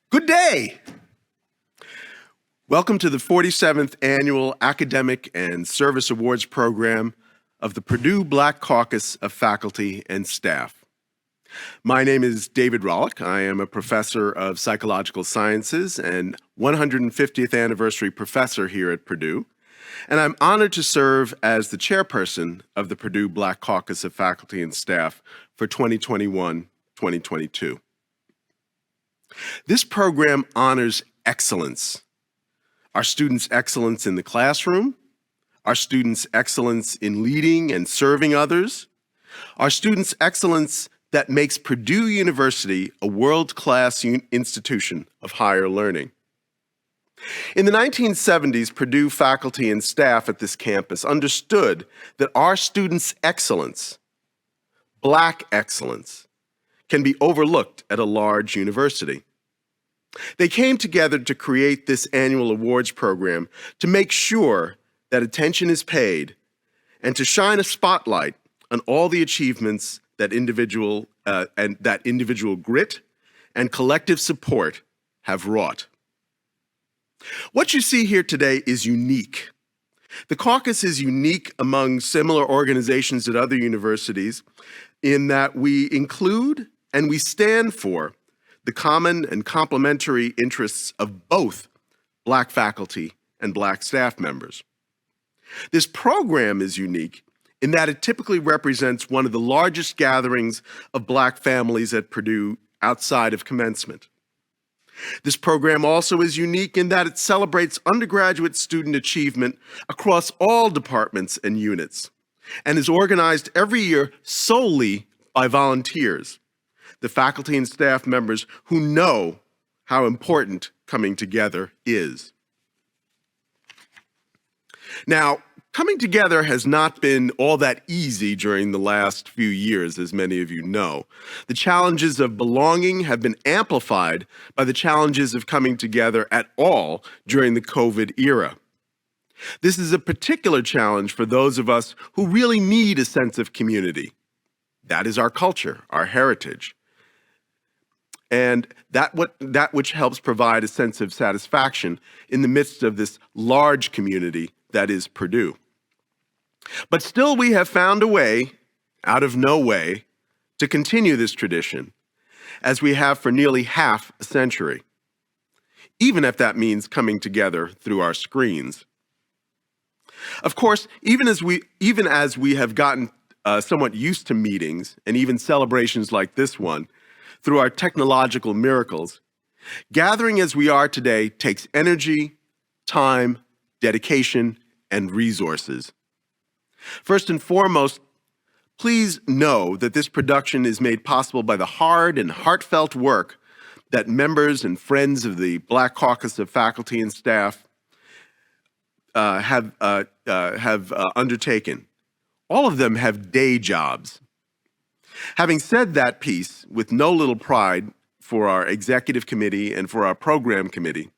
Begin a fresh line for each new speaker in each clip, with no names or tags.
Good day. Welcome to the 47th Annual Academic and Service Awards Program of the Purdue Black Caucus of Faculty and Staff. My name is David Rollick. I am a professor of psychological sciences and 150th anniversary professor here at Purdue, and I'm honored to serve as the chairperson of the Purdue Black Caucus of Faculty and Staff for 2021-2022. This program honors excellence. Our students' excellence in the classroom, our students' excellence in leading and serving others, our students' excellence that makes Purdue University a world-class institution of higher learning. In the 1970s, Purdue faculty and staff at this campus understood that our students' excellence, Black excellence, can be overlooked at a large university. They came together to create this annual awards program to make sure that attention is paid and to shine a spotlight on all the achievements that individual grit and collective support have wrought. What you see here today is unique. The caucus is unique among similar organizations at other universities in that we include and we stand for the common and complementary interests of both Black faculty and Black staff members. This program is unique in that it typically represents one of the largest gatherings of Black families at Purdue outside of commencement. This program also is unique in that it celebrates undergraduate student achievement across all departments and units, and is organized every year solely by volunteers, the faculty and staff members who know how important coming together is. Now, coming together has not been all that easy during the last few years, as many of you know. The challenges of belonging have been amplified by the challenges of coming together at all during the COVID era. This is a particular challenge for those of us who really need a sense of community. That is our culture, our heritage. And that which helps provide a sense of satisfaction in the midst of this large community that is Purdue. But still, we have found a way, out of no way, to continue this tradition, as we have for nearly half a century, even if that means coming together through our screens. Of course, even as we have gotten somewhat used to meetings and even celebrations like this one, through our technological miracles, gathering as we are today takes energy, time, dedication, and resources. First and foremost, please know that this production is made possible by the hard and heartfelt work that members and friends of the Black Caucus of Faculty and Staff have undertaken. All of them have day jobs. Having said that piece with no little pride for our executive committee and for our program committee,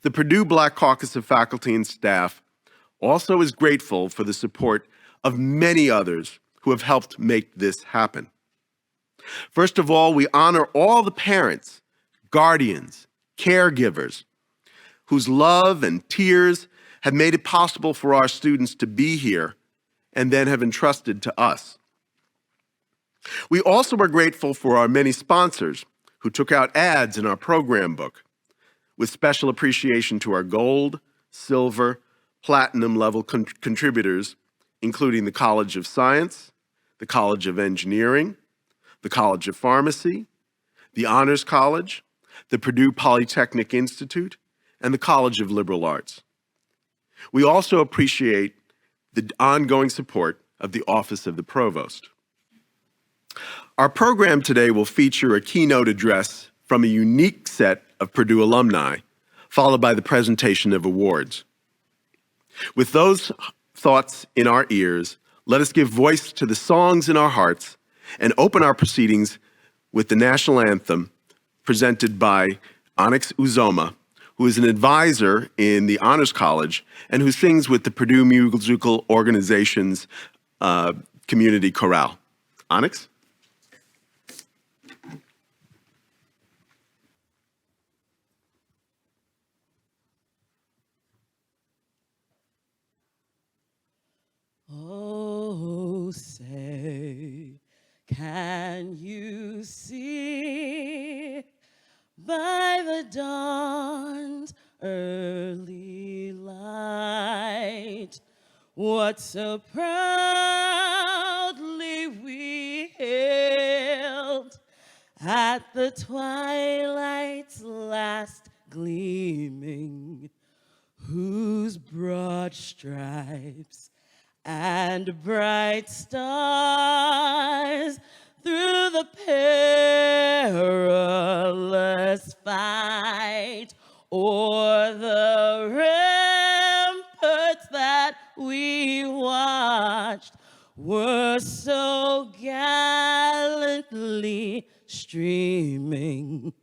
the Purdue Black Caucus of Faculty and Staff also is grateful for the support of many others who have helped make this happen. First of all, we honor all the parents, guardians, caregivers, whose love and tears have made it possible for our students to be here and then have entrusted to us. We also are grateful for our many sponsors who took out ads in our program book, with special appreciation to our gold, silver, platinum level contributors, including the College of Science, the College of Engineering, the College of Pharmacy, the Honors College, the Purdue Polytechnic Institute, and the College of Liberal Arts. We also appreciate the ongoing support of the Office of the Provost. Our program today will feature a keynote address from a unique set of Purdue alumni, followed by the presentation of awards. With those thoughts in our ears, let us give voice to the songs in our hearts and open our proceedings with the national anthem presented by Onyx Uzoma, who is an advisor in the Honors College and who sings with the Purdue Musical Organization's community chorale. Onyx?
early light, what so proudly we hailed at the twilight's last gleaming, whose broad stripes and bright stars through the perilous fight o'er the ramparts that we watched were so gallantly streaming,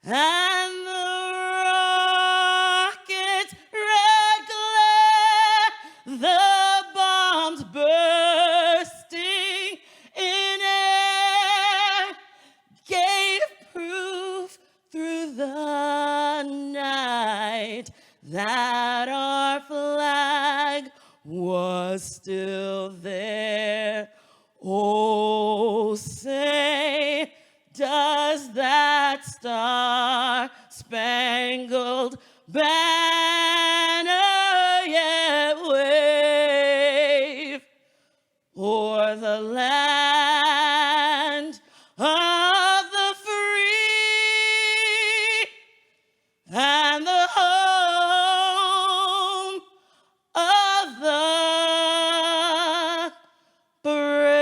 and the rocket's red glare, the bombs bursting in air, gave proof through the night that our flag was still there. Oh, say, does that star-spangled banner yet wave o'er the land of the free and the home of the brave?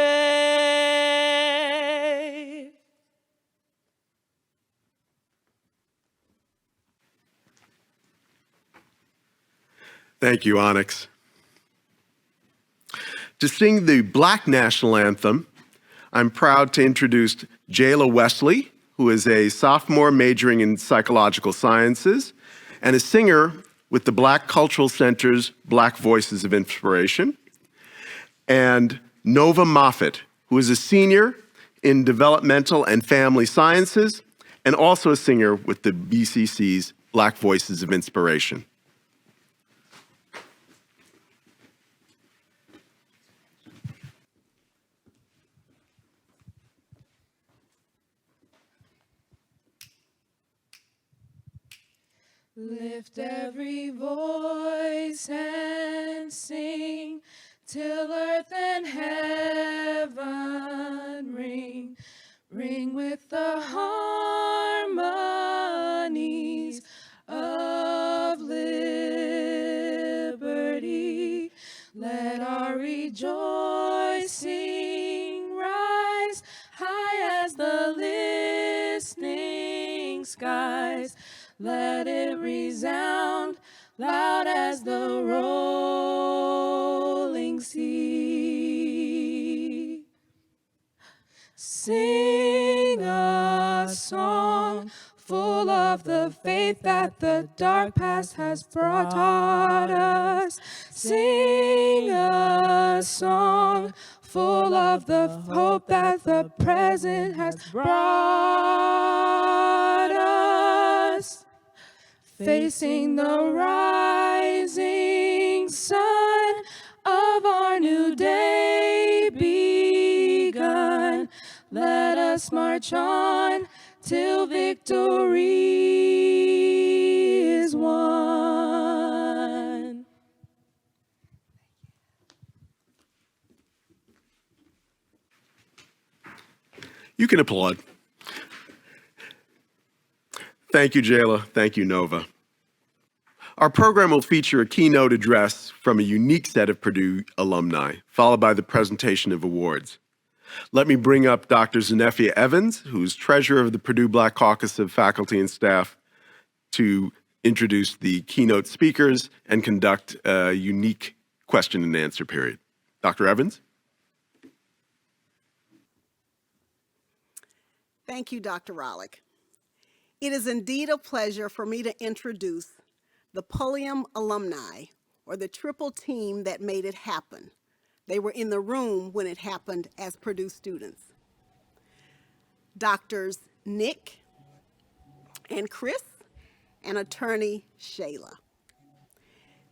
Thank you, Onyx. To sing the Black National Anthem, I'm proud to introduce Jayla Wesley, who is a sophomore majoring in psychological sciences and a singer with the Black Cultural Center's Black Voices of Inspiration, and Nova Moffett, who is a senior in developmental and family sciences and also a singer with the BCC's Black Voices of Inspiration.
Lift every voice and sing till earth and heaven ring. Ring with the harmonies of liberty. Let our rejoicing rise high as the listening skies. Let it resound loud as the rolling sea. Sing a song full of the faith that the dark past has brought us. Sing a song full of the hope that the present has brought us. Facing the rising sun of our new day begun, let us march on till victory is won.
You can applaud. Thank you, Jayla. Thank you, Nova. Our program will feature a keynote address from a unique set of Purdue alumni, followed by the presentation of awards. Let me bring up Dr. Zenefia Evans, who's treasurer of the Purdue Black Caucus of faculty and staff, to introduce the keynote speakers and conduct a unique question and answer period. Dr. Evans?
Thank you, Dr. Rollick. It is indeed a pleasure for me to introduce the Pulliam alumni, or the triple team that made it happen. They were in the room when it happened as Purdue students. Doctors Nick and Chris, and attorney Shayla.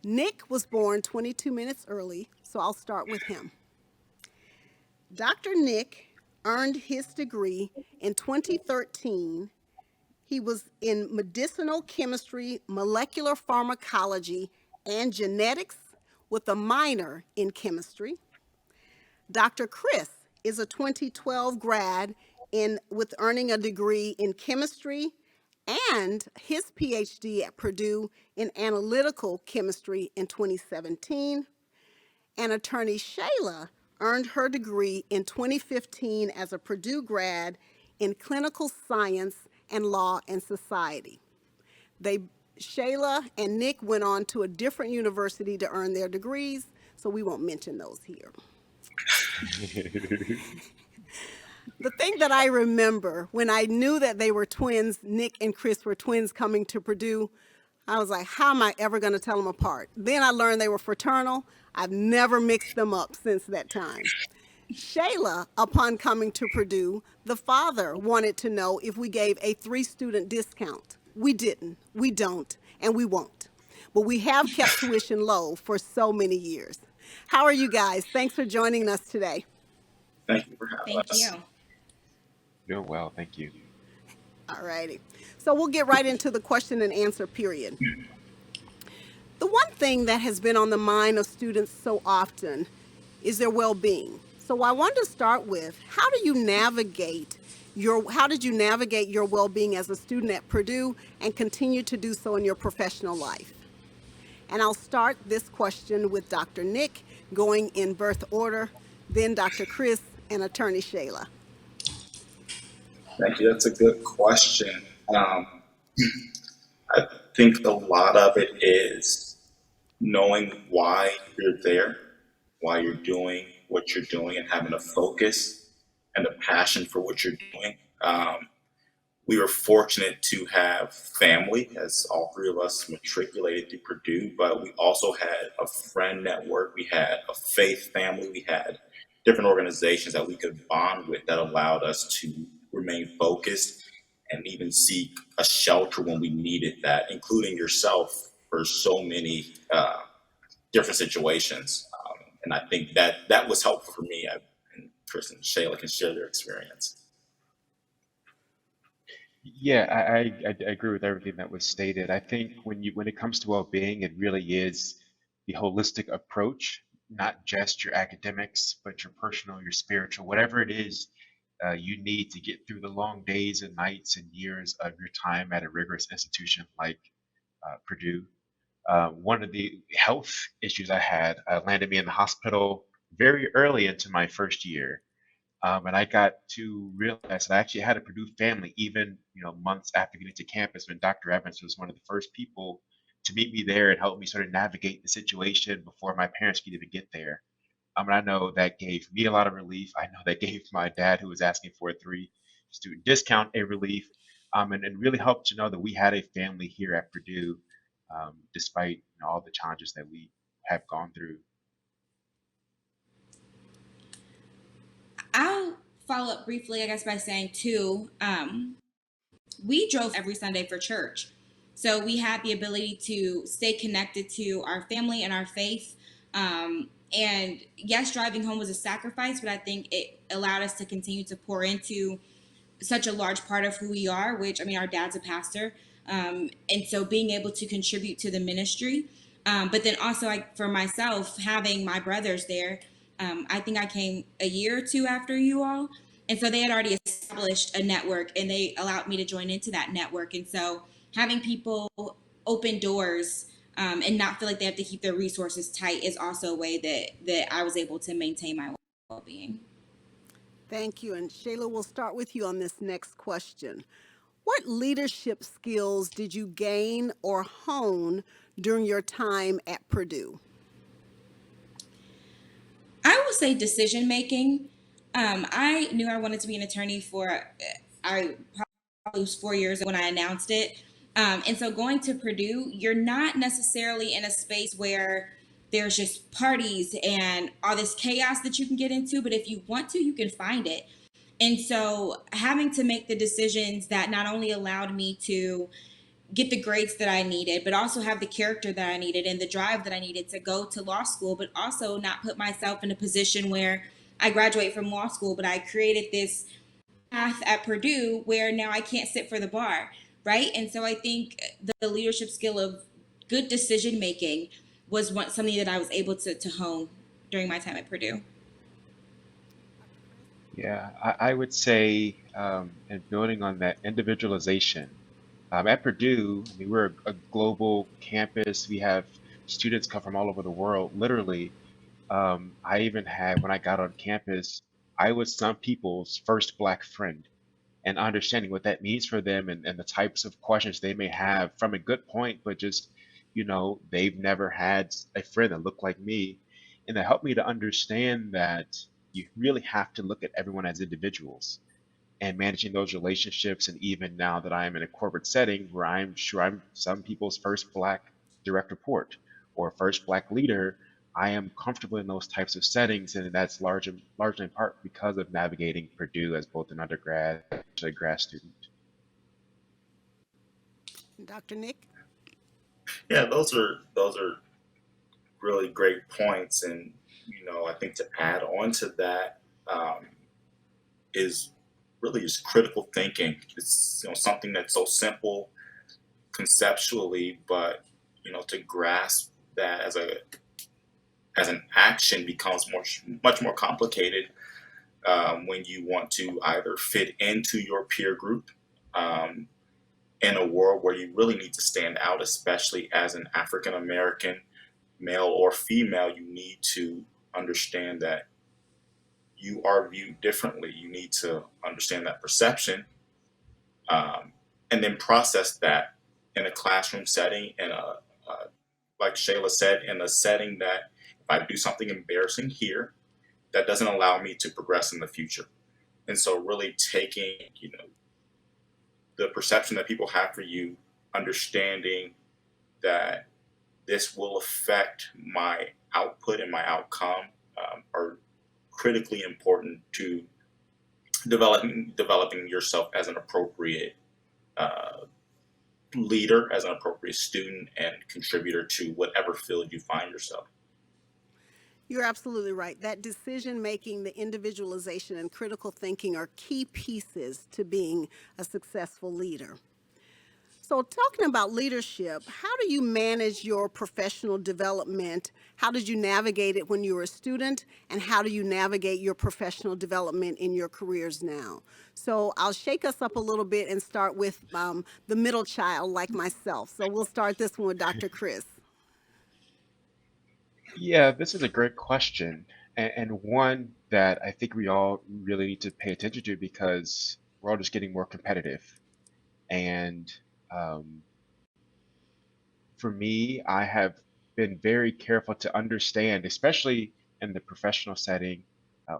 Nick was born 22 minutes early, so I'll start with him. Dr. Nick earned his degree in 2013. He was in medicinal chemistry, molecular pharmacology, and genetics with a minor in chemistry. Dr. Chris is a 2012 grad with earning a degree in chemistry and his PhD at Purdue in analytical chemistry in 2017. And attorney Shayla earned her degree in 2015 as a Purdue grad in clinical science and law and society. Shayla and Nick went on to a different university to earn their degrees, so we won't mention those here. The thing that I remember when I knew that they were twins, Nick and Chris were twins coming to Purdue, I was like, how am I ever going to tell them apart? Then I learned they were fraternal. I've never mixed them up since that time. Shayla, upon coming to Purdue, the father wanted to know if we gave a 3-student discount. We didn't, we don't, and we won't. But we have kept tuition low for so many years. How are you guys? Thanks for joining us today.
Thank you for having us.
Thank you.
Doing well, thank you.
All righty. So we'll get right into the question and answer period. The one thing that has been on the mind of students so often is their well-being. So I wanted to start with, how did you navigate your well-being as a student at Purdue and continue to do so in your professional life? And I'll start this question with Dr. Nick, going in birth order, then Dr. Chris, and attorney Shayla.
Thank you. That's a good question. I think a lot of it is knowing why you're there, why you're doing what you're doing, and having a focus and a passion for what you're doing. We were fortunate to have family, as all 3 of us matriculated to Purdue, but we also had a friend network, we had a faith family, we had different organizations that we could bond with that allowed us to remain focused and even seek a shelter when we needed that, including yourself for so many different situations. And I think that was helpful for me. And Chris and Shayla can share their experience.
Yeah, I agree with everything that was stated. I think when it comes to well-being, it really is the holistic approach, not just your academics, but your personal, your spiritual, whatever it is you need to get through the long days and nights and years of your time at a rigorous institution like Purdue. One of the health issues I had landed me in the hospital very early into my first year. And I got to realize that I actually had a Purdue family, even months after getting to campus, when Dr. Evans was one of the first people to meet me there and help me sort of navigate the situation before my parents could even get there. And I know that gave me a lot of relief. I know that gave my dad, who was asking for a 3-student discount, a relief, and really helped to know that we had a family here at Purdue, despite all the challenges that we have gone through.
I'll follow up briefly, I guess, by saying too, we drove every Sunday for church. So we had the ability to stay connected to our family and our faith. And yes, driving home was a sacrifice, but I think it allowed us to continue to pour into such a large part of who we are, which, our dad's a pastor. And so being able to contribute to the ministry. But then also, for myself, having my brothers there, I think I came a year or 2 after you all. And so they had already established a network, and they allowed me to join into that network. And so having people open doors and not feel like they have to keep their resources tight is also a way that I was able to maintain my well-being.
Thank you. And Shayla, we'll start with you on this next question. What leadership skills did you gain or hone during your time at Purdue?
I will say decision making. I knew I wanted to be an attorney I probably was 4 years when I announced it. And so going to Purdue, you're not necessarily in a space where there's just parties and all this chaos that you can get into, but if you want to, you can find it. And so having to make the decisions that not only allowed me to get the grades that I needed, but also have the character that I needed and the drive that I needed to go to law school, but also not put myself in a position where I graduate from law school, but I created this path at Purdue where now I can't sit for the bar. right? And so I think the leadership skill of good decision making was something that I was able to hone during my time at Purdue.
Yeah, I would say, and building on that individualization, at Purdue, I mean, we're a global campus. We have students come from all over the world, literally. I even had, when I got on campus, I was some people's first Black friend, and understanding what that means for them, and the types of questions they may have from a good point, but just, they've never had a friend that looked like me. And that helped me to understand that you really have to look at everyone as individuals and managing those relationships. And even now that I am in a corporate setting where I'm sure I'm some people's first Black direct report or first Black leader, I am comfortable in those types of settings, and that's largely in part because of navigating Purdue as both an undergrad and a grad student.
Dr. Nick?
Yeah, those are really great points, and I think to add on to that is really just critical thinking. It's something that's so simple conceptually, but to grasp that as an action becomes much more complicated when you want to either fit into your peer group in a world where you really need to stand out, especially as an African American male or female. You need to understand that you are viewed differently. You need to understand that perception, and then process that in a classroom setting, like Shayla said, in a setting that if I do something embarrassing here, that doesn't allow me to progress in the future. And so really taking, the perception that people have for you, understanding that this will affect my output and my outcome, are critically important to developing yourself as an appropriate leader, as an appropriate student and contributor to whatever field you find yourself.
You're absolutely right. That decision making, the individualization, and critical thinking are key pieces to being a successful leader. So, talking about leadership, how do you manage your professional development? How did you navigate it when you were a student? And how do you navigate your professional development in your careers now? So, I'll shake us up a little bit and start with the middle child, like myself. So, we'll start this one with Dr. Chris.
Yeah, this is a great question, and one that I think we all really need to pay attention to because we're all just getting more competitive. And um, for me, I have been very careful to understand, especially in the professional setting,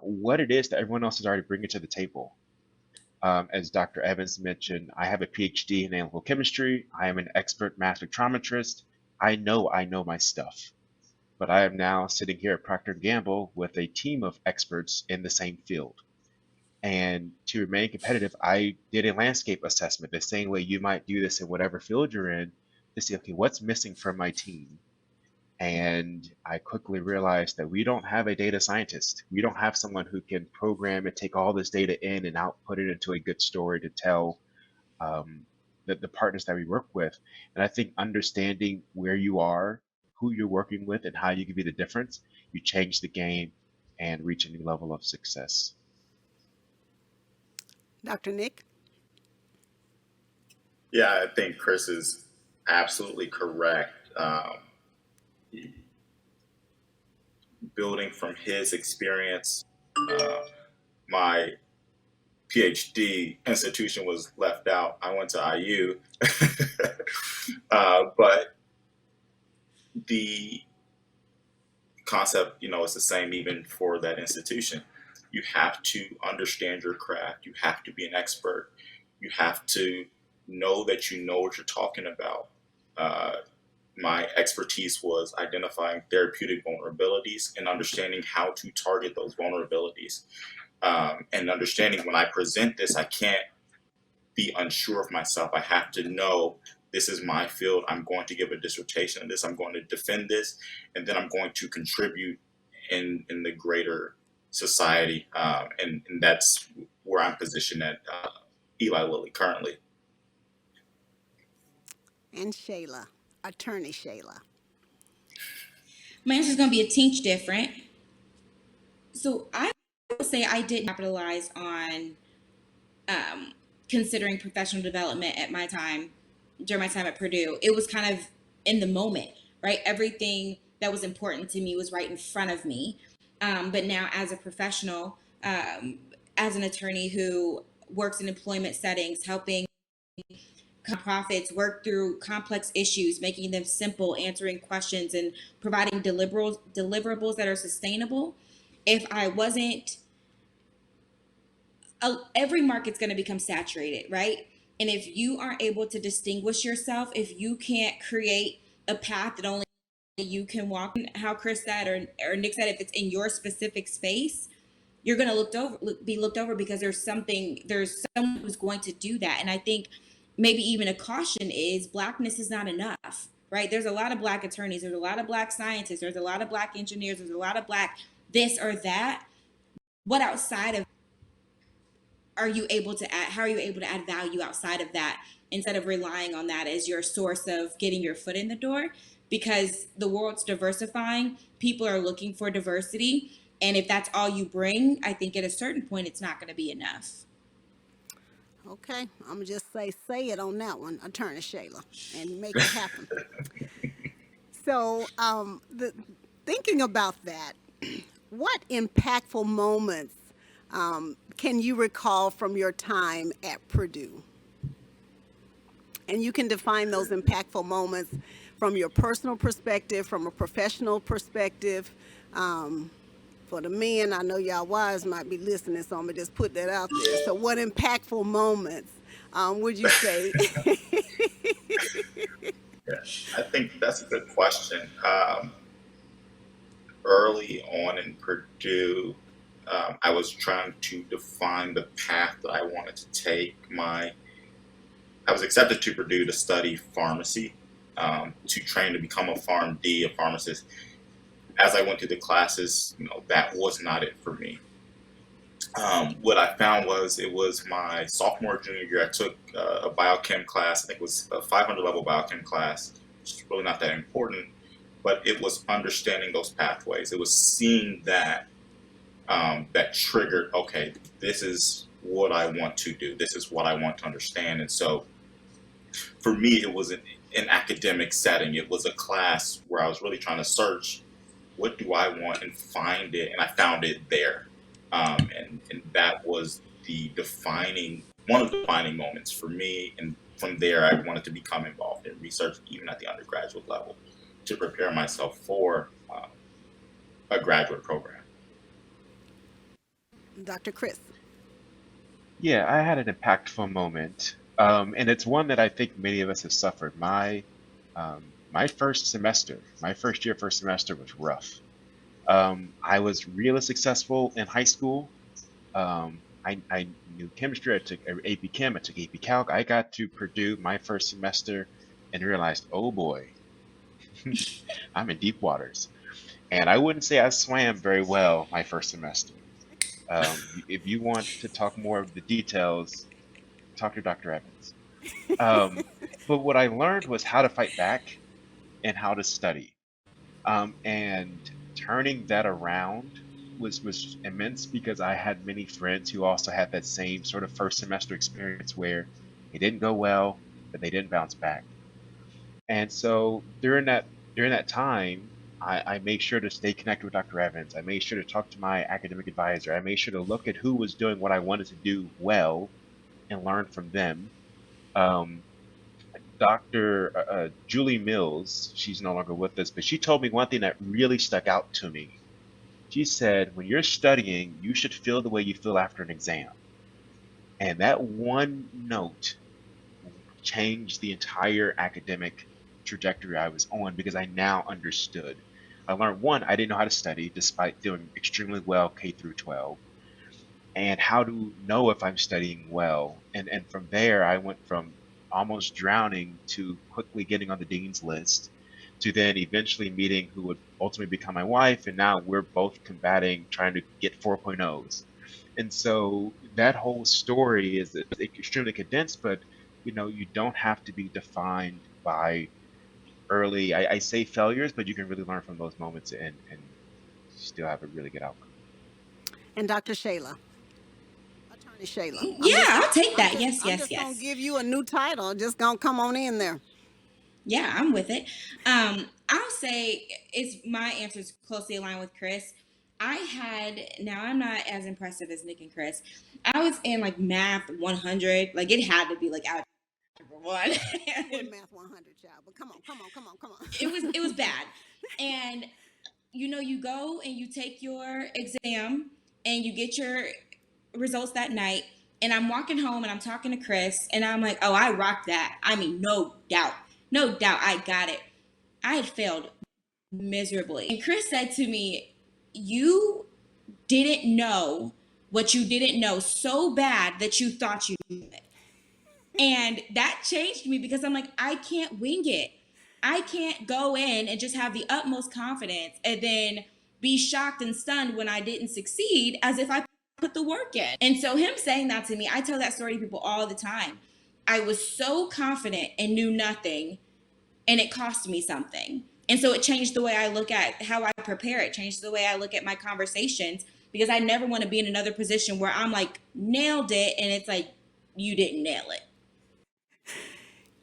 what it is that everyone else is already bringing to the table. As Dr. Evans mentioned, I have a PhD in analytical chemistry. I am an expert mass spectrometrist. I know my stuff. But I am now sitting here at Procter & Gamble with a team of experts in the same field. And to remain competitive, I did a landscape assessment the same way you might do this in whatever field you're in to see, okay, what's missing from my team? And I quickly realized that we don't have a data scientist. We don't have someone who can program and take all this data in and output it into a good story to tell the partners that we work with. And I think understanding where you are, who you're working with, and how you can be the difference, you change the game and reach a new level of success.
Dr. Nick?
Yeah, I think Chris is absolutely correct. Building from his experience, my PhD institution was left out. I went to IU, but the concept, is the same even for that institution. You have to understand your craft. You have to be an expert. You have to know that you know what you're talking about. My expertise was identifying therapeutic vulnerabilities and understanding how to target those vulnerabilities. And understanding when I present this, I can't be unsure of myself. I have to know this is my field. I'm going to give a dissertation on this. I'm going to defend this, and then I'm going to contribute in the greater society. And that's where I'm positioned at Eli Lilly currently.
And Shayla, attorney Shayla.
My answer is going to be a tinge different. So I would say I didn't capitalize on considering professional development at my time, during my time at Purdue. It was kind of in the moment, right? Everything that was important to me was right in front of me. But now, as a professional, as an attorney who works in employment settings, helping nonprofits work through complex issues, making them simple, answering questions, and providing deliverables that are sustainable. If I wasn't, every market's going to become saturated, right? And if you aren't able to distinguish yourself, if you can't create a path that only you can walk, how Chris said or Nick said, if it's in your specific space, you're going to be looked over because there's someone who's going to do that. And I think maybe even a caution is Blackness is not enough, right? There's a lot of Black attorneys, there's a lot of Black scientists, there's a lot of Black engineers, there's a lot of Black this or that. What outside of are you able to add, how are you able to add value outside of that instead of relying on that as your source of getting your foot in the door? Because the world's diversifying, people are looking for diversity. And if that's all you bring, I think at a certain point, it's not going to be enough.
Okay, I'm gonna just say it on that one, attorney Shayla, and make it happen. So, thinking about that, what impactful moments can you recall from your time at Purdue? And you can define those impactful moments from your personal perspective, from a professional perspective. For the men, I know y'all wives might be listening, so I'm gonna just put that out there. So, what impactful moments would you say?
Yeah, I think that's a good question. Early on in Purdue, I was trying to define the path that I wanted to take. I was accepted to Purdue to study pharmacy, to train to become a PharmD, a pharmacist. As I went through the classes, that was not it for me. What I found was it was my sophomore, junior year, I took a biochem class. I think it was a 500 level biochem class, which is really not that important, but it was understanding those pathways. It was seeing that that triggered, okay, this is what I want to do. This is what I want to understand. And so for me, it was an academic setting. It was a class where I was really trying to search, what do I want, and find it, and I found it there. And that was one of the defining moments for me. And from there, I wanted to become involved in research, even at the undergraduate level, to prepare myself for a graduate program.
Dr. Chris.
Yeah, I had an impactful moment, and it's one that I think many of us have suffered. My first year, first semester was rough. I was really successful in high school. I knew chemistry. I took AP Chem. I took AP Calc. I got to Purdue my first semester and realized, oh boy, I'm in deep waters. And I wouldn't say I swam very well my first semester. If you want to talk more of the details, talk to Dr. Evans. But what I learned was how to fight back and how to study. And turning that around was immense because I had many friends who also had that same sort of first semester experience where it didn't go well, but they didn't bounce back. And so during that time, I made sure to stay connected with Dr. Evans. I made sure to talk to my academic advisor. I made sure to look at who was doing what I wanted to do well and learn from them. Dr. Julie Mills, she's no longer with us, but she told me one thing that really stuck out to me. She said, when you're studying, you should feel the way you feel after an exam. And that one note changed the entire academic trajectory I was on because I now understood. I learned, one, I didn't know how to study despite doing extremely well K through 12, and how to know if I'm studying well. And from there, I went from almost drowning to quickly getting on the dean's list to then eventually meeting who would ultimately become my wife. And now we're both combating, trying to get 4.0s. And so that whole story is extremely condensed, but you don't have to be defined by early, I say failures, but you can really learn from those moments and still have a really good outcome.
And Dr. Shayla, Attorney Shayla.
Yeah, I'll take that. Yes,
I'm
yes,
just gonna
yes.
give you a new title. Just gonna come on in there.
Yeah, I'm with it. I'll say my answer is closely aligned with Chris. Now I'm not as impressive as Nick and Chris. I was in like math 100, like it had to be like algebra 1.
With math 100, child. But come on.
It was bad. And you go and you take your exam and you get your results that night. And I'm walking home and I'm talking to Chris and I'm like, oh, I rocked that. I mean, no doubt, I got it. I had failed miserably. And Chris said to me, you didn't know what you didn't know so bad that you thought you knew it. And that changed me because I'm like, I can't wing it. I can't go in and just have the utmost confidence and then be shocked and stunned when I didn't succeed as if I put the work in. And so him saying that to me, I tell that story to people all the time. I was so confident and knew nothing, and it cost me something. And so it changed the way I look at how I prepare. It changed the way I look at my conversations because I never want to be in another position where I'm like, nailed it, and it's like, you didn't nail it.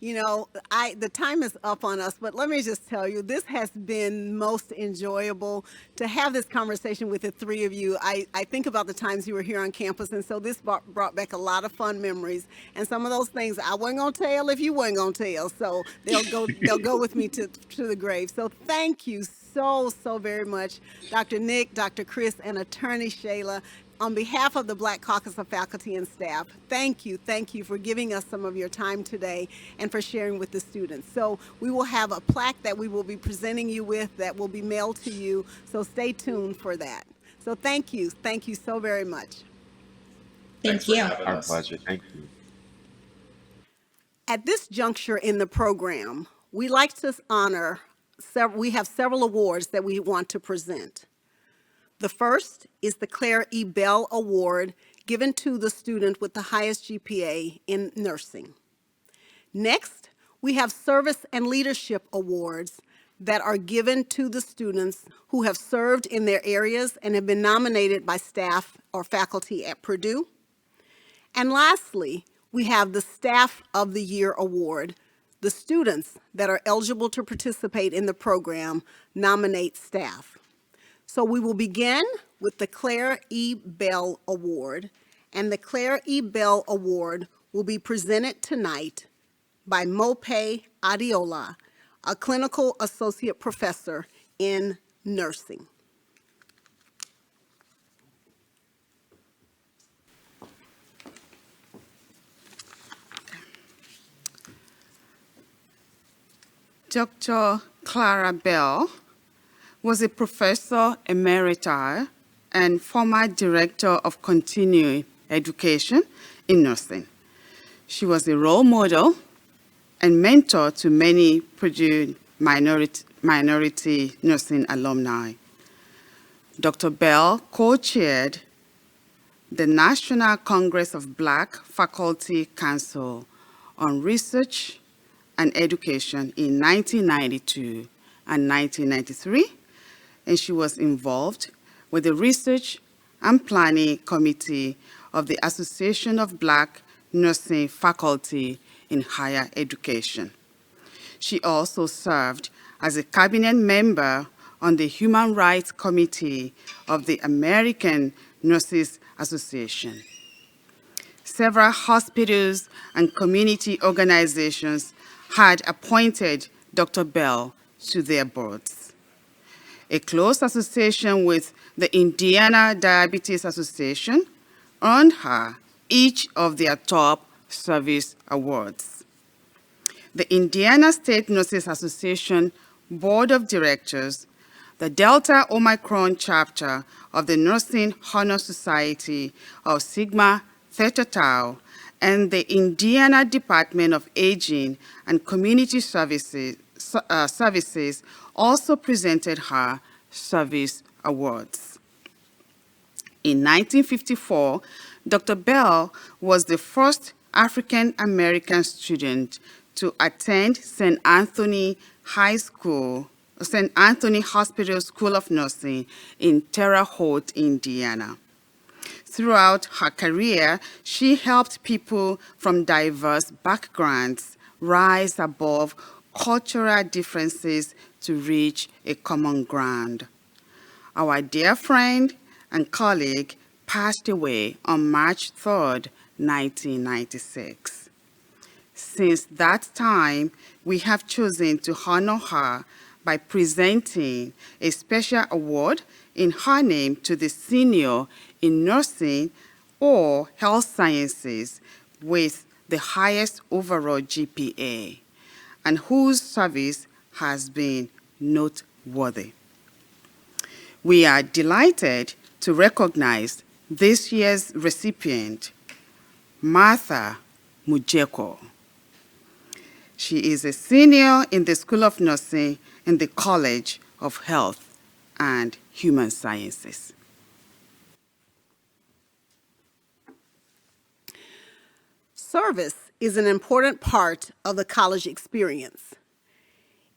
The time is up on us, but let me just tell you, this has been most enjoyable to have this conversation with the three of you. I think about the times you were here on campus, and so this brought back a lot of fun memories. And some of those things I wasn't gonna tell if you weren't gonna tell, so they'll go with me to the grave. So thank you so very much, Dr. Nick, Dr. Chris, and Attorney Shayla. On behalf of the Black Caucus of faculty and staff, thank you for giving us some of your time today and for sharing with the students. So we will have a plaque that we will be presenting you with that will be mailed to you, so stay tuned for that. So thank you so very much.
Thank you.
Our pleasure, thank you.
At this juncture in the program, we like to honor, we have several awards that we want to present. The first is the Claire E. Bell Award, given to the student with the highest GPA in nursing. Next, we have Service and Leadership Awards that are given to the students who have served in their areas and have been nominated by staff or faculty at Purdue. And lastly, we have the Staff of the Year Award. The students that are eligible to participate in the program nominate staff. So we will begin with the Claire E. Bell Award, and the Claire E. Bell Award will be presented tonight by Mope Adiola, a clinical associate professor in nursing.
Dr. Clara Bell was a professor emerita and former director of continuing education in nursing. She was a role model and mentor to many Purdue minority nursing alumni. Dr. Bell co-chaired the National Congress of Black Faculty Council on Research and Education in 1992 and 1993, and she was involved with the Research and Planning Committee of the Association of Black Nursing Faculty in Higher Education. She also served as a cabinet member on the Human Rights Committee of the American Nurses Association. Several hospitals and community organizations had appointed Dr. Bell to their boards. A close association with the Indiana Diabetes Association earned her each of their top service awards. The Indiana State Nurses Association Board of Directors, the Delta Omicron chapter of the Nursing Honor Society of Sigma Theta Tau, and the Indiana Department of Aging and Community Services also presented her service awards. In 1954, Dr. Bell was the first African American student to attend St. Anthony Hospital School of Nursing in Terre Haute, Indiana. Throughout her career, she helped people from diverse backgrounds rise above cultural differences to reach a common ground. Our dear friend and colleague passed away on March 3rd, 1996. Since that time, we have chosen to honor her by presenting a special award in her name to the senior in nursing or health sciences with the highest overall GPA and whose service has been noteworthy. We are delighted to recognize this year's recipient, Martha Mujeko. She is a senior in the School of Nursing in the College of Health and Human Sciences.
Service is an important part of the college experience.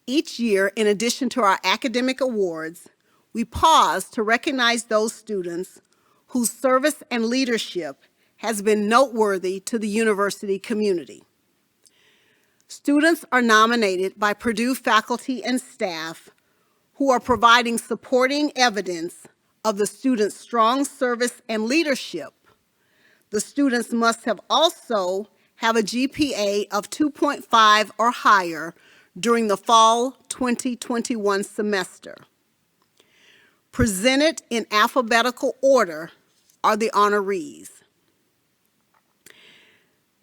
Each year, in addition to our academic awards, we pause to recognize those students whose service and leadership has been noteworthy to the university community. Students are nominated by Purdue faculty and staff who are providing supporting evidence of the student's strong service and leadership. The students must also have a GPA of 2.5 or higher during the fall 2021 semester. Presented in alphabetical order are the honorees.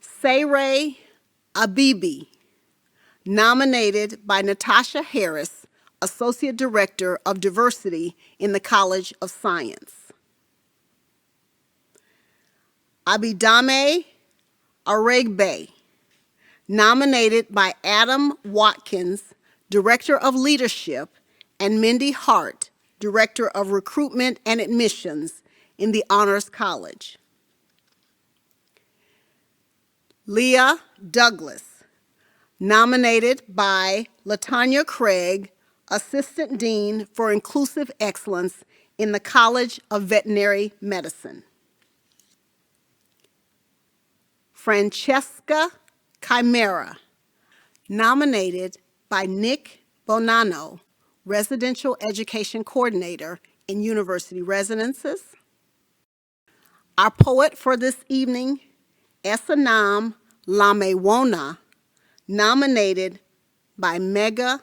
Sayre Abibi, nominated by Natasha Harris, Associate Director of Diversity in the College of Science. Abidame Aregbe, nominated by Adam Watkins, Director of Leadership, and Mindy Hart, Director of Recruitment and Admissions in the Honors College. Leah Douglas, nominated by LaTanya Craig, Assistant Dean for Inclusive Excellence in the College of Veterinary Medicine. Francesca Chimera, nominated by Nick Bonanno, Residential Education Coordinator in University Residences. Our poet for this evening, Esanam Lamewona, nominated by Mega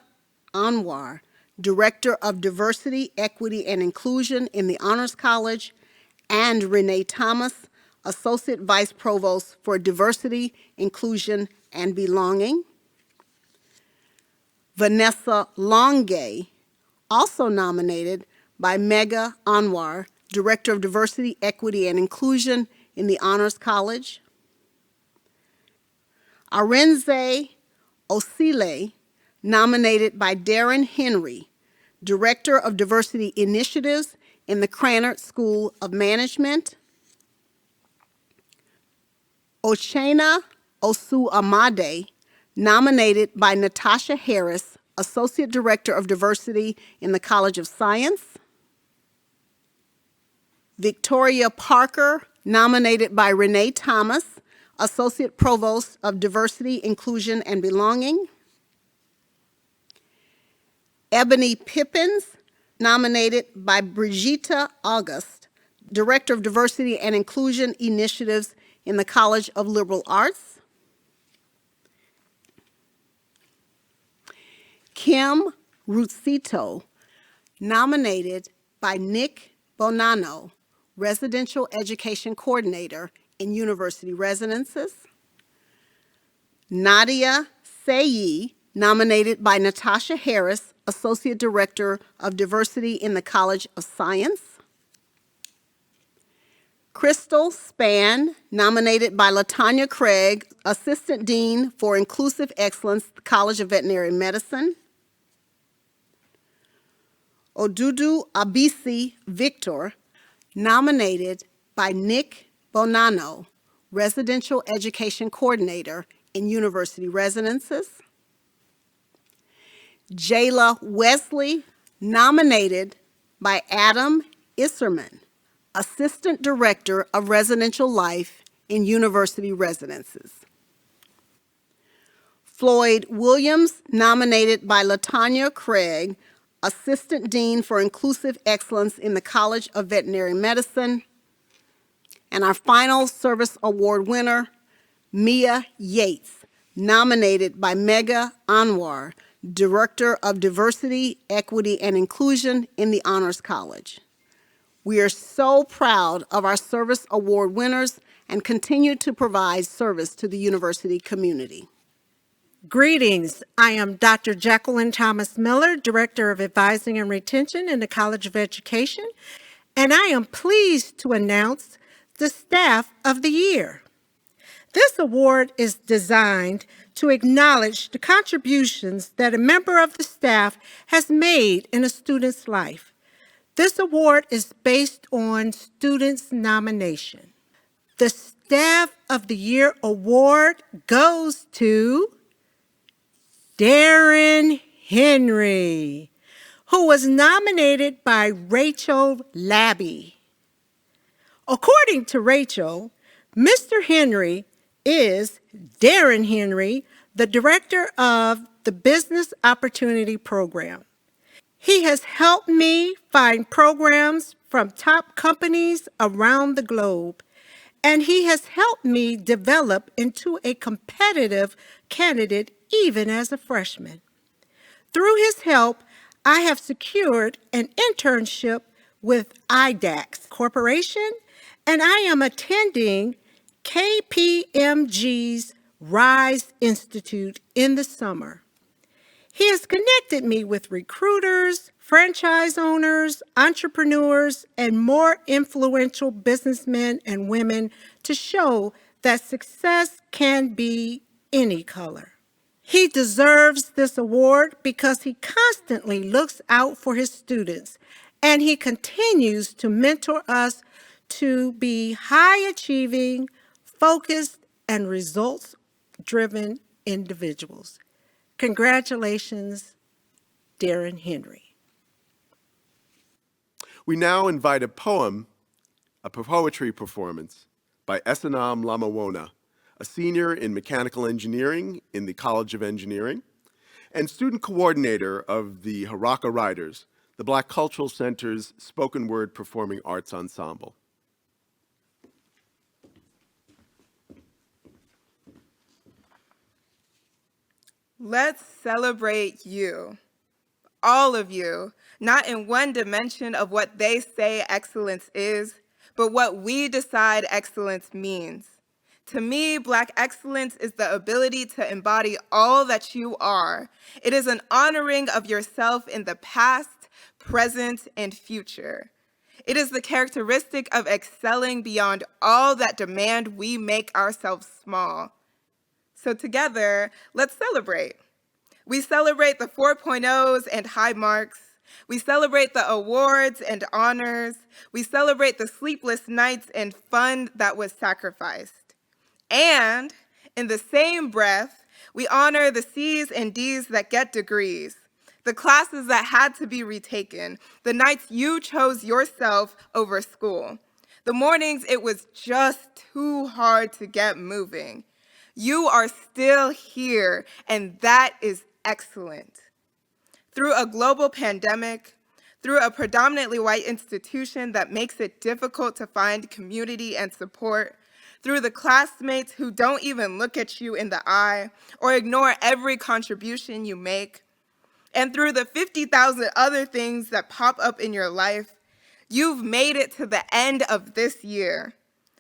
Anwar, Director of Diversity, Equity, and Inclusion in the Honors College, and Renee Thomas, Associate Vice Provost for Diversity, Inclusion, and Belonging. Vanessa Longay, also nominated by Mega Anwar, Director of Diversity, Equity, and Inclusion in the Honors College. Arenze Osile, nominated by Darren Henry, Director of Diversity Initiatives in the Krannert School of Management. Ochena Osu Amade, nominated by Natasha Harris, Associate Director of Diversity in the College of Science. Victoria Parker, nominated by Renee Thomas, Associate Provost of Diversity, Inclusion, and Belonging. Ebony Pippins, nominated by Brigitte August, Director of Diversity and Inclusion Initiatives in the College of Liberal Arts. Kim Rutsito, nominated by Nick Bonanno, Residential Education Coordinator in University Residences. Nadia Sayi, nominated by Natasha Harris, Associate Director of Diversity in the College of Science. Crystal Spann, nominated by LaTanya Craig, Assistant Dean for Inclusive Excellence, College of Veterinary Medicine. Odudu Abisi Victor, nominated by Nick Bonanno, Residential Education Coordinator in University Residences. Jayla Wesley, nominated by Adam Isserman, Assistant Director of Residential Life in University Residences. Floyd Williams, nominated by LaTanya Craig, Assistant Dean for Inclusive Excellence in the College of Veterinary Medicine. And our final service award winner, Mia Yates, nominated by Mega Anwar, Director of Diversity, Equity, and Inclusion in the Honors College. We are so proud of our service award winners and continue to provide service to the university community.
Greetings. I am Dr. Jacqueline Thomas Miller, Director of Advising and Retention in the College of Education, and I am pleased to announce the Staff of the Year. This award is designed to acknowledge the contributions that a member of the staff has made in a student's life. This award is based on students' nomination. The Staff of the Year award goes to Darren Henry, who was nominated by Rachel Labby. According to Rachel, Mr. Henry is Darren Henry, the director of the Business Opportunity Program. He has helped me find programs from top companies around the globe, and he has helped me develop into a competitive candidate even as a freshman. Through his help, I have secured an internship with IDAX Corporation, and I am attending KPMG's RISE Institute in the summer. He has connected me with recruiters, franchise owners, entrepreneurs, and more influential businessmen and women to show that success can be any color. He deserves this award because he constantly looks out for his students, and he continues to mentor us to be high-achieving, focused, and results-driven individuals. Congratulations, Darren Henry.
We now invite a poetry performance by Esanam Lamawona, a senior in mechanical engineering in the College of Engineering, and student coordinator of the Haraka Riders, the Black Cultural Center's spoken word performing arts ensemble.
Let's celebrate you, all of you, not in one dimension of what they say excellence is, but what we decide excellence means. To me, Black excellence is the ability to embody all that you are. It is an honoring of yourself in the past, present, and future. It is the characteristic of excelling beyond all that demand we make ourselves small. So together, let's celebrate. We celebrate the 4.0s and high marks. We celebrate the awards and honors. We celebrate the sleepless nights and fun that was sacrificed. And in the same breath, we honor the C's and D's that get degrees, the classes that had to be retaken, the nights you chose yourself over school, the mornings it was just too hard to get moving. You are still here, and that is excellent. Through a global pandemic, through a predominantly white institution that makes it difficult to find community and support, through the classmates who don't even look at you in the eye or ignore every contribution you make, and through the 50,000 other things that pop up in your life, you've made it to the end of this year.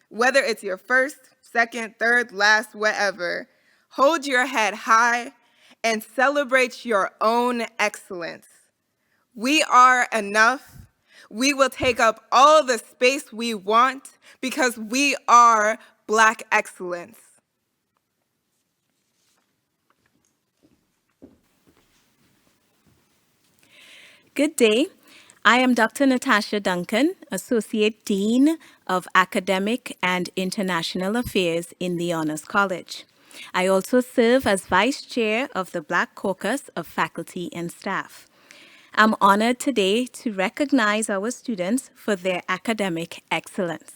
Whether it's your first, second, third, last, whatever, hold your head high and celebrate your own excellence. We are enough. We will take up all the space we want because we are Black excellence.
Good day. I am Dr. Natasha Duncan, Associate Dean of Academic and International Affairs in the Honors College. I also serve as Vice Chair of the Black Caucus of Faculty and Staff. I'm honored today to recognize our students for their academic excellence.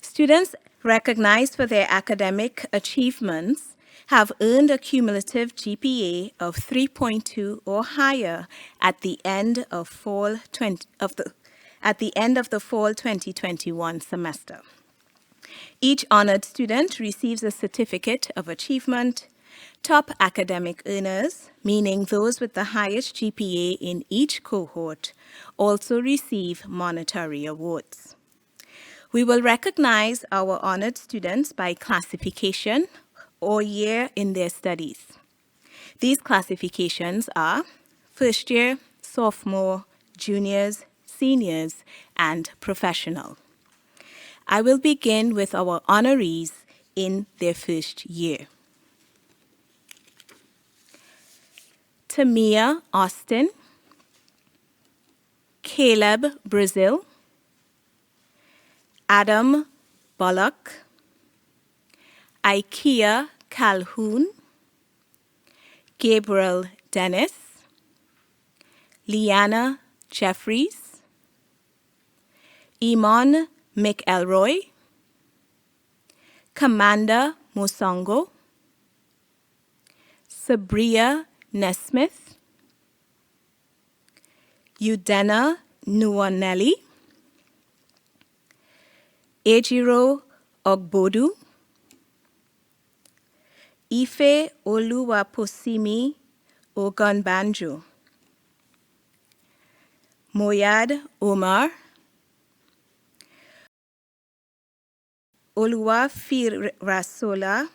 Students recognized for their academic achievements have earned a cumulative GPA of 3.2 or higher at the end of fall 2021 semester. Each honored student receives a certificate of achievement. Top academic earners, meaning those with the highest GPA in each cohort, also receive monetary awards. We will recognize our honored students by classification or year in their studies. These classifications are first year, sophomore, juniors, seniors, and professional. I will begin with our honorees in their first year. Tamia Austin, Caleb Brazil, Adam Bullock, Ikea Calhoun, Gabriel Dennis, Liana Jeffries, Iman McElroy, Commander Musongo, Sabria Nesmith, Udena Nuwaneli, Ejiro Ogbodu, Ife Oluwaposimi Ogunbanjo, Moyad Omar, Oluwafirasola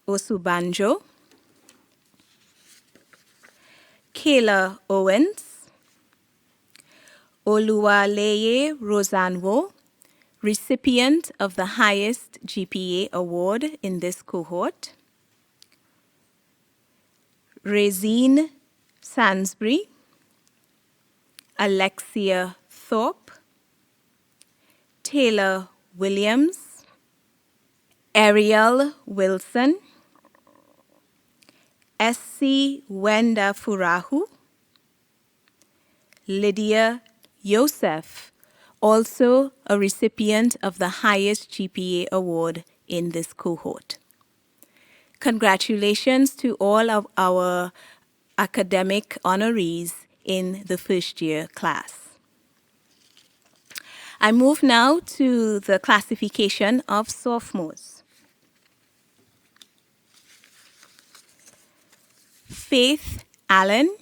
Osubanjo, Kayla Owens, Oluwaleye Rosanwo, recipient of the highest GPA award in this cohort, Rezine Sansbury, Alexia Thorpe, Taylor Williams, Ariel Wilson, S.C. Wenda Furahu, Lydia Yosef, also a recipient of the highest GPA award in this cohort. Congratulations to all of our academic honorees in the first year class. I move now to the classification of sophomores. Faith Allen,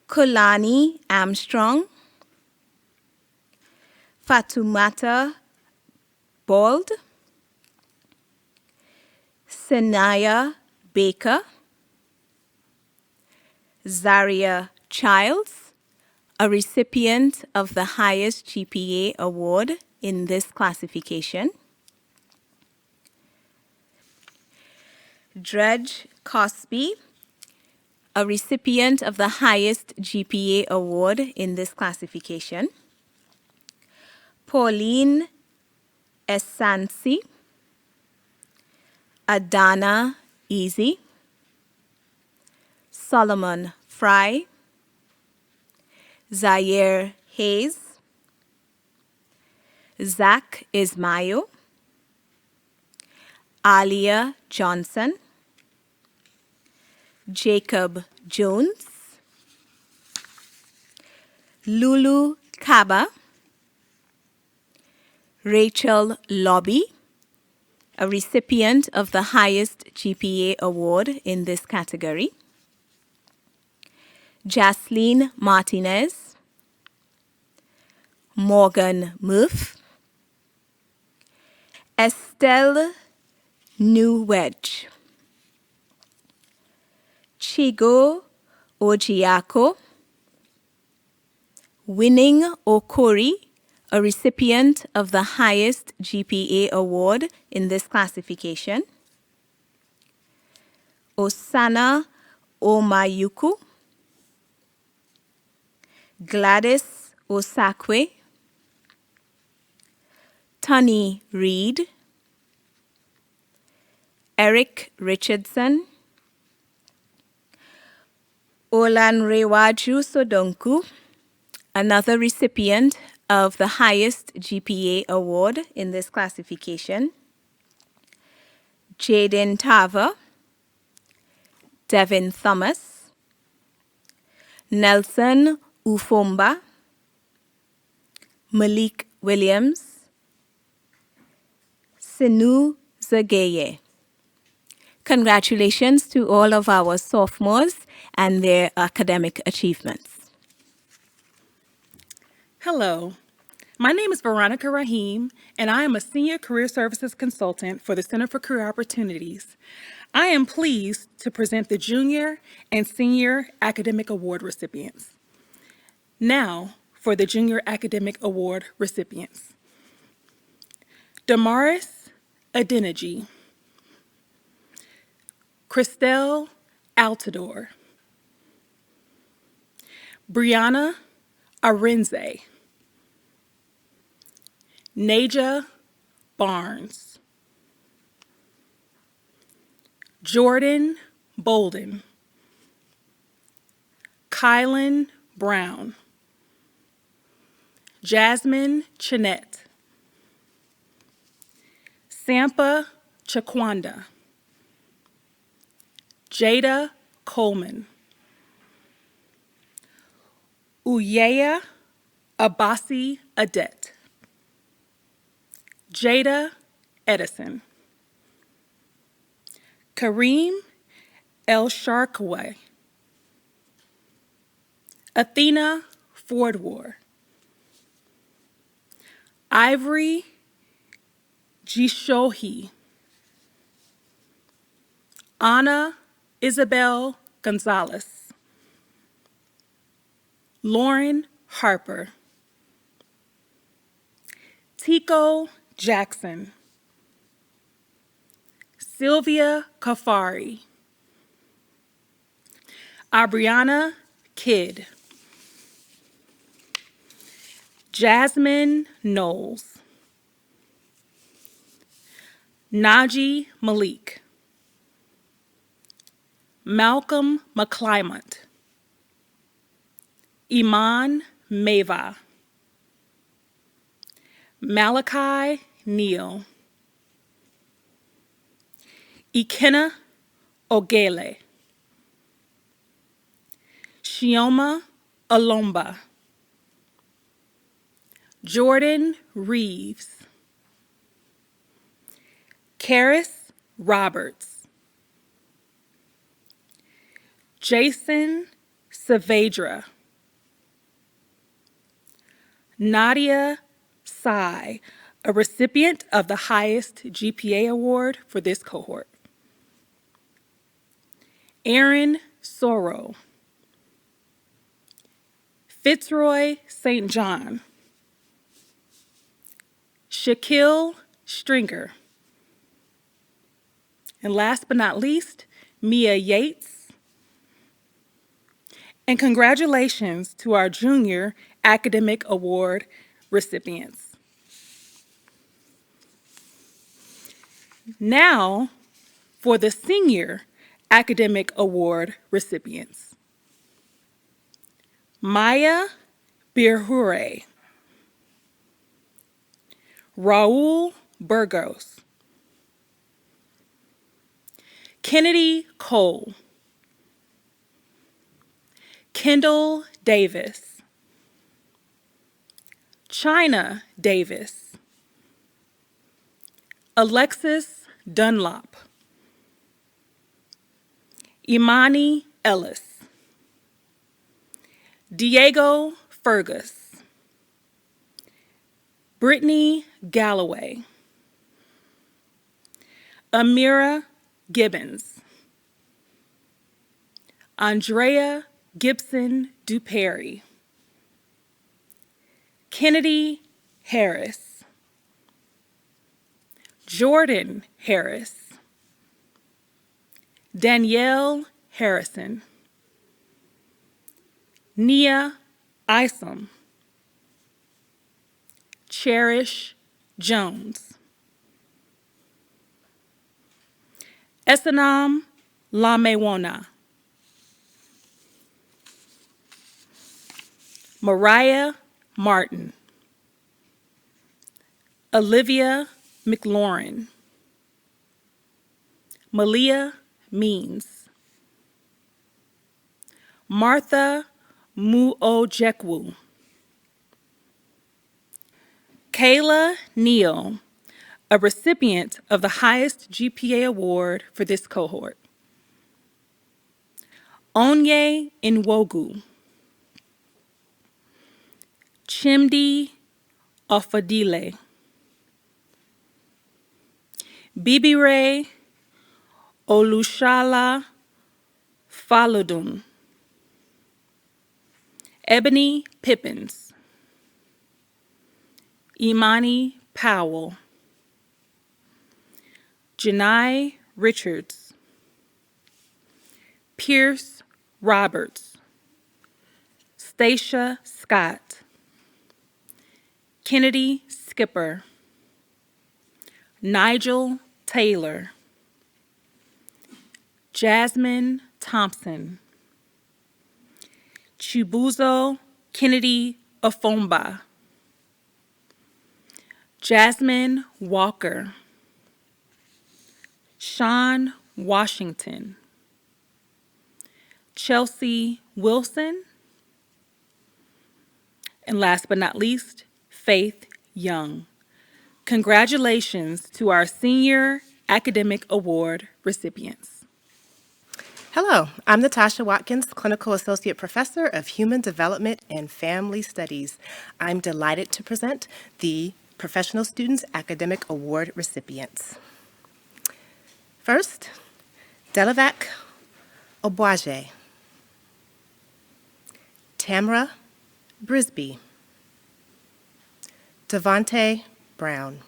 Kulani Armstrong, Fatumata Bald, Sanaya Baker, Zaria Childs, a recipient of the highest GPA award in this classification, Dredge Cosby, a recipient of the highest GPA award in this classification, Pauline Esansi, Adana Easy, Solomon Fry, Zaire Hayes, Zach Ismail, Alia Johnson, Jacob Jones, Lulu Kaba, Rachel Lobby, a recipient of the highest GPA award in this category, Jasleen Martinez, Morgan Murph, Estelle Newedge, Chigo Ojiako, Winning Okori, a recipient of the highest GPA award in this classification, Osana Omayuku, Gladys Osakwe, Tani Reed, Eric Richardson, Olanrewaju Sodonku, another recipient of the highest GPA award in this classification, Jaden Tava, Devin Thomas, Nelson Ufomba, Malik Williams, Sinu Zageye. Congratulations to all of our sophomores and their academic achievements.
Hello, my name is Veronica Rahim, and I am a Senior Career Services Consultant for the Center for Career Opportunities. I am pleased to present the Junior and Senior Academic Award recipients. Now, for the Junior Academic Award recipients. Damaris Adeniji, Christelle Altador, Brianna Arenze, Naja Barnes, Jordan Bolden, Kylan Brown, Jasmine Chinette, Sampa Chakwanda, Jada Coleman, Uyea Abasi Adet, Jada Edison, Kareem El Sharkaway, Athena Fordwar, Ivory Gishohi, Anna Isabel Gonzalez, Lauren Harper, Tico Jackson, Sylvia Kafari, Abriana Kidd, Jasmine Knowles, Naji Malik, Malcolm McClymont, Iman Mava, Malachi Neal, Ikenna Ogele, Shioma Alomba, Jordan Reeves, Karis Roberts, Jason Saavedra, Nadia Sai, a recipient of the highest GPA award for this cohort, Aaron Soro, Fitzroy St. John, Shaquille Stringer, and last but not least, Mia Yates. And congratulations to our Junior Academic Award recipients. Now, for the Senior Academic Award recipients. Maya Birhure, Raul Burgos, Kennedy Cole, Kendall Davis, China Davis, Alexis Dunlop, Imani Ellis, Diego Fergus, Brittany Galloway, Amira Gibbons, Andrea Gibson Duperry, Kennedy Harris, Jordan Harris, Danielle Harrison, Nia Isom, Cherish Jones,
Esanam Lamewona. Mariah Martin. Olivia McLaurin. Malia Means. Martha Muojekwu. Kayla Neal, a recipient of the highest GPA award for this cohort. Onye Nwogu. Chimdi Ofadile. Bibire Olushala Faludun. Ebony Pippins. Imani Powell. Janai Richards. Pierce Roberts. Stacia Scott. Kennedy Skipper. Nigel Taylor. Jasmine Thompson. Chibuzo Kennedy Afomba. Jasmine Walker. Sean Washington. Chelsea Wilson. And last but not least, Faith Young. Congratulations to our Senior Academic Award recipients.
Hello, I'm Natasha Watkins, Clinical Associate Professor of Human Development and Family Studies. I'm delighted to present the Professional Students Academic Award recipients. First, Delavac Obuaje, Tamra Brisby, Devonte Brown,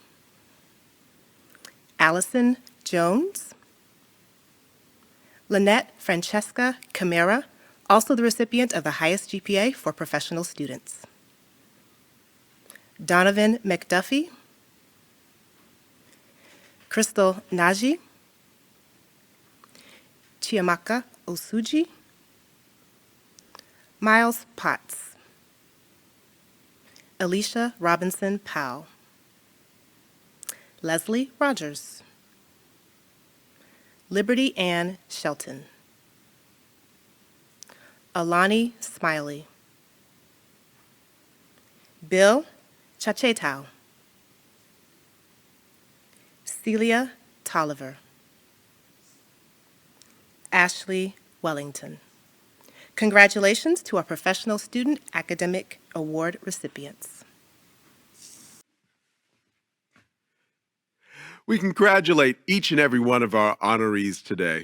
Allison Jones, Lynette Francesca Camara, also the recipient of the highest GPA for professional students. Donovan McDuffie, Crystal Naji, Chiamaka Osuji, Miles Potts, Alicia Robinson Powell, Leslie Rogers, Liberty Ann Shelton, Alani Smiley, Bill Chachetau, Celia Tolliver, Ashley Wellington. Congratulations to our Professional Student Academic Award recipients.
We congratulate each and every one of our honorees today.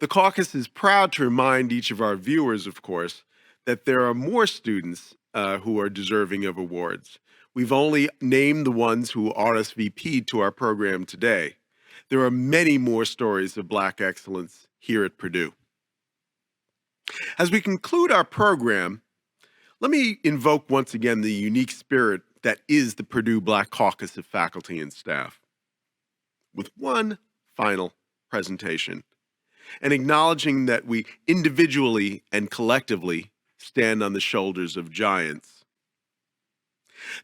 The caucus is proud to remind each of our viewers, of course, that there are more students who are deserving of awards. We've only named the ones who RSVP'd to our program today. There are many more stories of Black excellence here at Purdue. As we conclude our program, let me invoke once again the unique spirit that is the Purdue Black Caucus of faculty and staff, with one final presentation, and acknowledging that we individually and collectively stand on the shoulders of giants.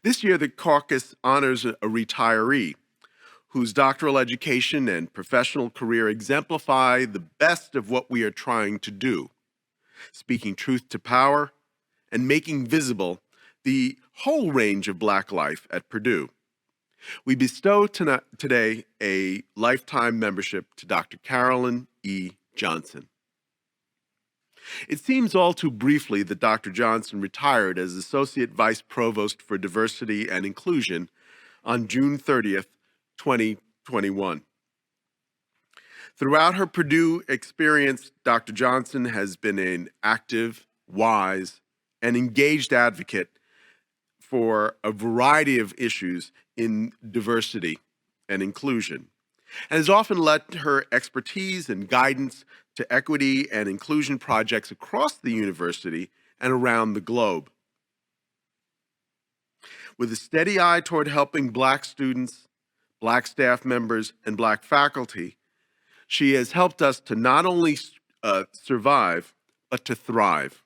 This year, the caucus honors a retiree whose doctoral education and professional career exemplify the best of what we are trying to do, speaking truth to power and making visible the whole range of Black life at Purdue. We bestow today a lifetime membership to Dr. Carolyn E. Johnson. It seems all too briefly that Dr. Johnson retired as Associate Vice Provost for Diversity and Inclusion on June 30th, 2021. Throughout her Purdue experience, Dr. Johnson has been an active, wise, and engaged advocate for a variety of issues in diversity and inclusion, and has often lent her expertise and guidance to equity and inclusion projects across the university and around the globe. With a steady eye toward helping Black students, Black staff members, and Black faculty, She has helped us to not only survive, but to thrive.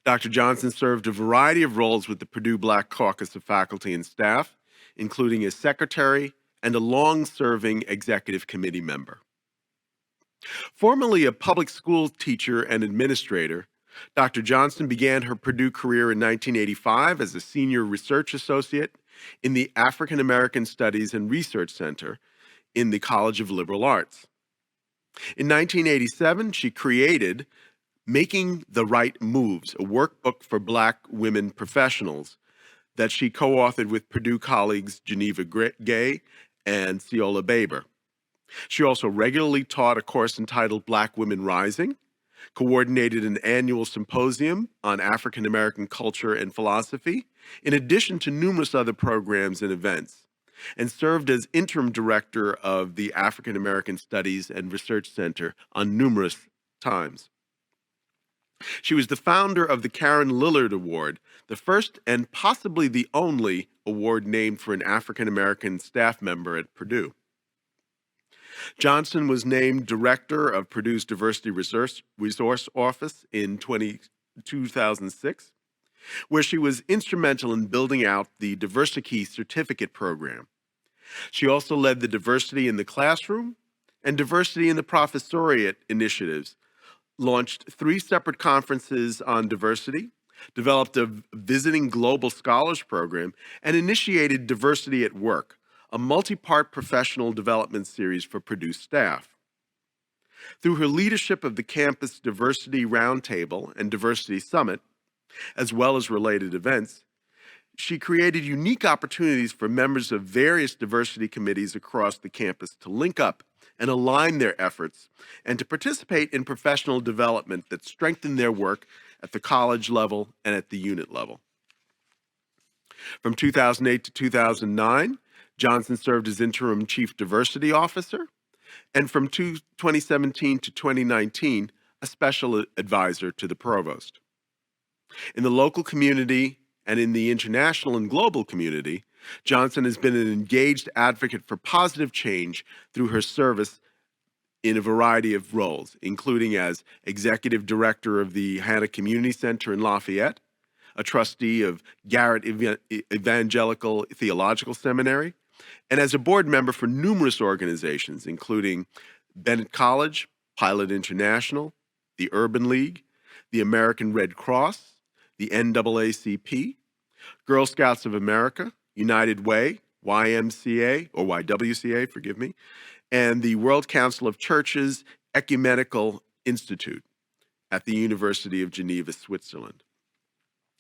Dr. Johnson served a variety of roles with the Purdue Black Caucus of faculty and staff, including as secretary and a long-serving executive committee member. Formerly a public school teacher and administrator, Dr. Johnson began her Purdue career in 1985 as a senior research associate in the African Studies and Research Center in the College of Liberal Arts. In 1987, she created Making the Right Moves, a workbook for Black women professionals that she co-authored with Purdue colleagues Geneva Gay and Ciola Baber. She also regularly taught a course entitled Black Women Rising, coordinated an annual symposium on African American culture and philosophy, in addition to numerous other programs and events, and served as interim director of the African American Studies and Research Center on numerous times. She was the founder of the Karen Lillard Award, the first and possibly the only award named for an African American staff member at Purdue. Johnson was named director of Purdue's Diversity Resource Office in 2006, where she was instrumental in building out the Diversity Certificate program. She also led the Diversity in the Classroom and Diversity in the Professoriate initiatives, launched 3 separate conferences on diversity, developed a visiting global scholars program, and initiated Diversity at Work, a multi-part professional development series for Purdue staff. Through her leadership of the Campus Diversity Roundtable and Diversity Summit, as well as related events, she created unique opportunities for members of various diversity committees across the campus to link up and align their efforts and to participate in professional development that strengthened their work at the college level and at the unit level. From 2008 to 2009, Johnson served as interim chief diversity officer, and from 2017 to 2019, a special advisor to the provost. In the local community and in the international and global community, Johnson has been an engaged advocate for positive change through her service in a variety of roles, including as executive director of the Hannah Community Center in Lafayette, a trustee of Garrett Evangelical Theological Seminary, and as a board member for numerous organizations, including Bennett College, Pilot International, the Urban League, the American Red Cross, the NAACP, Girl Scouts of America, United Way, YMCA, or YWCA, forgive me, and the World Council of Churches Ecumenical Institute at the University of Geneva, Switzerland.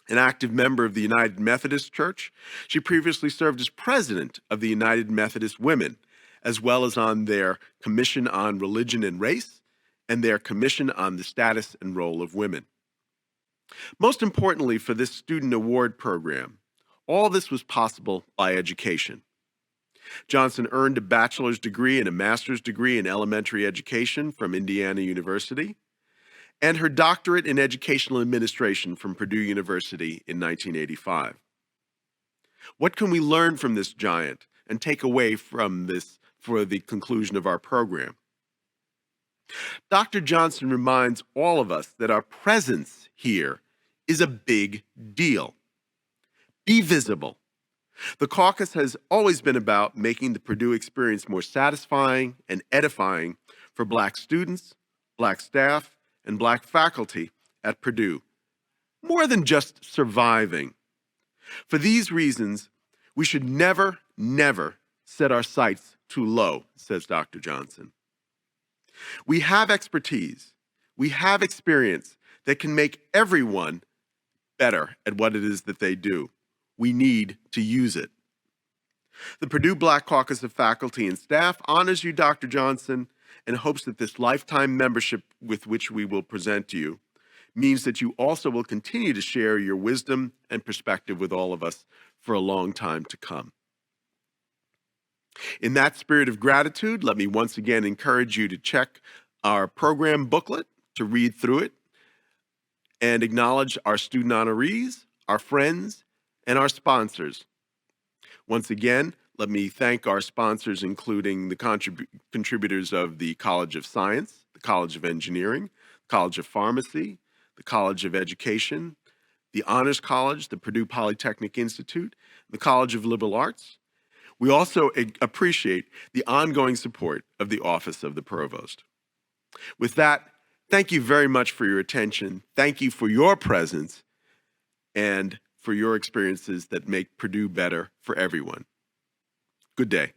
An active member of the United Methodist Church, she previously served as president of the United Methodist Women, as well as on their Commission on Religion and Race and their Commission on the Status and Role of Women. Most importantly for this student award program, all this was possible by education. Johnson earned a bachelor's degree and a master's degree in elementary education from Indiana University, and her doctorate in educational administration from Purdue University in 1985. What can we learn from this giant and take away from this for the conclusion of our program? Dr. Johnson reminds all of us that our presence here is a big deal. Be visible. The caucus has always been about making the Purdue experience more satisfying and edifying for Black students, Black staff, and Black faculty at Purdue, more than just surviving. For these reasons, we should never, never set our sights too low, says Dr. Johnson. We have expertise, we have experience that can make everyone better at what it is that they do. We need to use it. The Purdue Black Caucus of Faculty and Staff honors you, Dr. Johnson, and hopes that this lifetime membership with which we will present to you means that you also will continue to share your wisdom and perspective with all of us for a long time to come. In that spirit of gratitude, let me once again encourage you to check our program booklet, to read through it, and acknowledge our student honorees, our friends, and our sponsors. Once again, let me thank our sponsors, including the contributors of the College of Science, the College of Engineering, College of Pharmacy, the College of Education, the Honors College, the Purdue Polytechnic Institute, the College of Liberal Arts. We also appreciate the ongoing support of the Office of the Provost. With that, thank you very much for your attention. Thank you for your presence and for your experiences that make Purdue better for everyone. Good day.